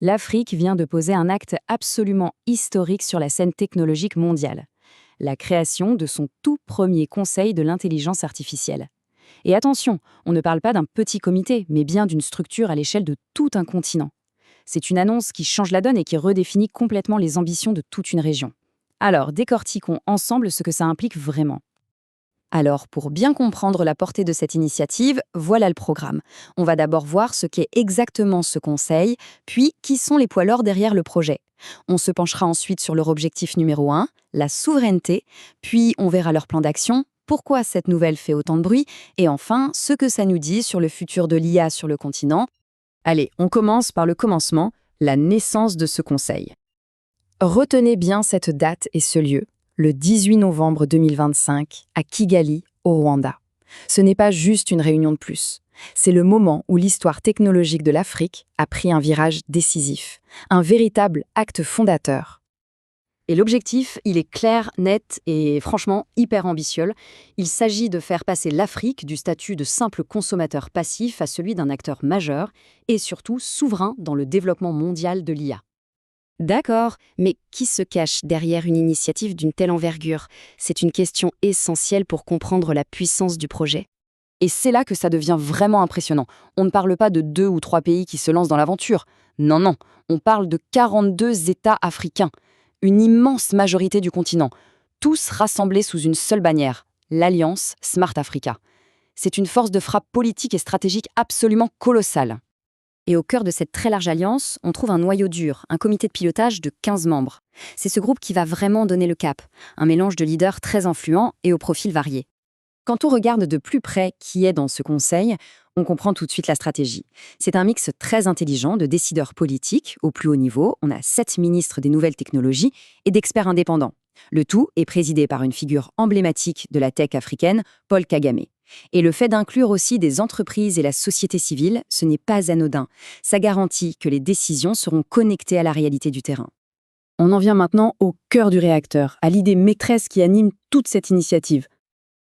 L'Afrique vient de poser un acte absolument historique sur la scène technologique mondiale, la création de son tout premier Conseil de l'intelligence artificielle. Et attention, on ne parle pas d'un petit comité, mais bien d'une structure à l'échelle de tout un continent. C'est une annonce qui change la donne et qui redéfinit complètement les ambitions de toute une région. Alors, décortiquons ensemble ce que ça implique vraiment. Alors, pour bien comprendre la portée de cette initiative, voilà le programme. On va d'abord voir ce qu'est exactement ce conseil, puis qui sont les poids lourds derrière le projet. On se penchera ensuite sur leur objectif numéro 1, la souveraineté, puis on verra leur plan d'action, pourquoi cette nouvelle fait autant de bruit, et enfin, ce que ça nous dit sur le futur de l'IA sur le continent. Allez, on commence par le commencement, la naissance de ce conseil. Retenez bien cette date et ce lieu, le 18 novembre 2025, à Kigali, au Rwanda. Ce n'est pas juste une réunion de plus. C'est le moment où l'histoire technologique de l'Afrique a pris un virage décisif, un véritable acte fondateur. Et l'objectif, il est clair, net et franchement hyper ambitieux. Il s'agit de faire passer l'Afrique du statut de simple consommateur passif à celui d'un acteur majeur et surtout souverain dans le développement mondial de l'IA. D'accord, mais qui se cache derrière une initiative d'une telle envergure? C'est une question essentielle pour comprendre la puissance du projet. Et c'est là que ça devient vraiment impressionnant. On ne parle pas de 2 ou 3 pays qui se lancent dans l'aventure. Non, non, on parle de 42 États africains, une immense majorité du continent, tous rassemblés sous une seule bannière, l'Alliance Smart Africa. C'est une force de frappe politique et stratégique absolument colossale. Et au cœur de cette très large alliance, on trouve un noyau dur, un comité de pilotage de 15 membres. C'est ce groupe qui va vraiment donner le cap, un mélange de leaders très influents et aux profils variés. Quand on regarde de plus près qui est dans ce conseil, on comprend tout de suite la stratégie. C'est un mix très intelligent de décideurs politiques au plus haut niveau. On a 7 ministres des nouvelles technologies et d'experts indépendants. Le tout est présidé par une figure emblématique de la tech africaine, Paul Kagame. Et le fait d'inclure aussi des entreprises et la société civile, ce n'est pas anodin. Ça garantit que les décisions seront connectées à la réalité du terrain. On en vient maintenant au cœur du réacteur, à l'idée maîtresse qui anime toute cette initiative.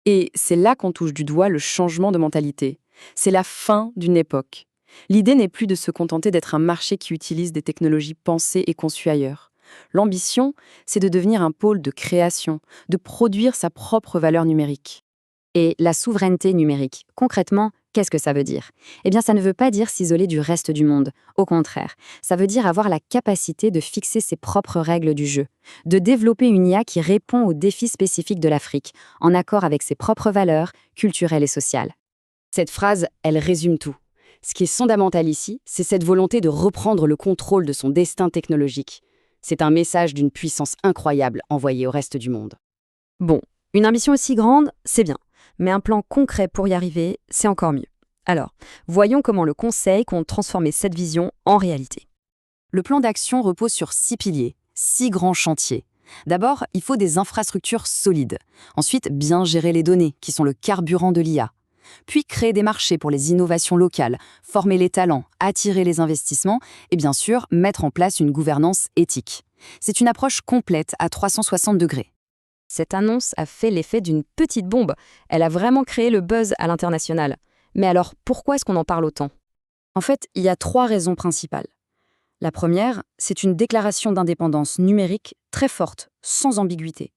Et c'est là qu'on touche du doigt le changement de mentalité. C'est la fin d'une époque. L'idée n'est plus de se contenter d'être un marché qui utilise des technologies pensées et conçues ailleurs. L'ambition, c'est de devenir un pôle de création, de produire sa propre valeur numérique. Et la souveraineté numérique, concrètement, qu'est-ce que ça veut dire? Eh bien, ça ne veut pas dire s'isoler du reste du monde. Au contraire, ça veut dire avoir la capacité de fixer ses propres règles du jeu, de développer une IA qui répond aux défis spécifiques de l'Afrique, en accord avec ses propres valeurs culturelles et sociales. Cette phrase, elle résume tout. Ce qui est fondamental ici, c'est cette volonté de reprendre le contrôle de son destin technologique. C'est un message d'une puissance incroyable envoyé au reste du monde. Bon, une ambition aussi grande, c'est bien. Mais un plan concret pour y arriver, c'est encore mieux. Alors, voyons comment le Conseil compte transformer cette vision en réalité. Le plan d'action repose sur 6 piliers, 6 grands chantiers. D'abord, il faut des infrastructures solides. Ensuite, bien gérer les données, qui sont le carburant de l'IA. Puis créer des marchés pour les innovations locales, former les talents, attirer les investissements et bien sûr, mettre en place une gouvernance éthique. C'est une approche complète à 360 degrés. Cette annonce a fait l'effet d'une petite bombe. Elle a vraiment créé le buzz à l'international. Mais alors, pourquoi est-ce qu'on en parle autant? En fait, il y a 3 raisons principales. La première, c'est une déclaration d'indépendance numérique très forte, sans ambiguïté.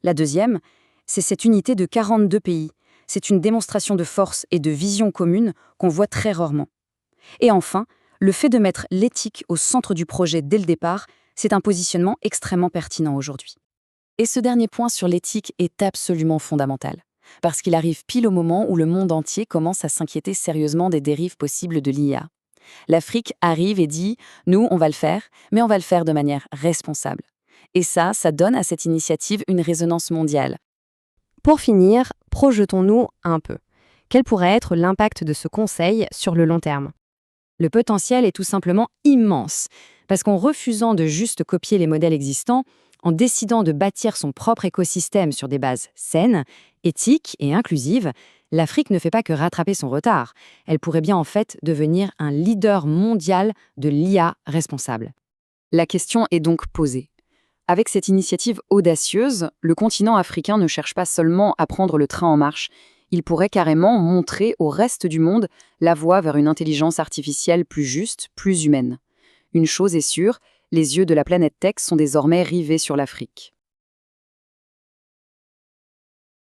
La deuxième, c'est cette unité de 42 pays. C'est une démonstration de force et de vision commune qu'on voit très rarement. Et enfin, le fait de mettre l'éthique au centre du projet dès le départ, c'est un positionnement extrêmement pertinent aujourd'hui. Et ce dernier point sur l'éthique est absolument fondamental, parce qu'il arrive pile au moment où le monde entier commence à s'inquiéter sérieusement des dérives possibles de l'IA. L'Afrique arrive et dit « nous, on va le faire, mais on va le faire de manière responsable ». Et ça donne à cette initiative une résonance mondiale. Pour finir, projetons-nous un peu. Quel pourrait être l'impact de ce conseil sur le long terme? Le potentiel est tout simplement immense, parce qu'en refusant de juste copier les modèles existants, en décidant de bâtir son propre écosystème sur des bases saines, éthiques et inclusives, l'Afrique ne fait pas que rattraper son retard. Elle pourrait bien en fait devenir un leader mondial de l'IA responsable. La question est donc posée. Avec cette initiative audacieuse, le continent africain ne cherche pas seulement à prendre le train en marche, il pourrait carrément montrer au reste du monde la voie vers une intelligence artificielle plus juste, plus humaine. Une chose est sûre, les yeux de la planète tech sont désormais rivés sur l'Afrique.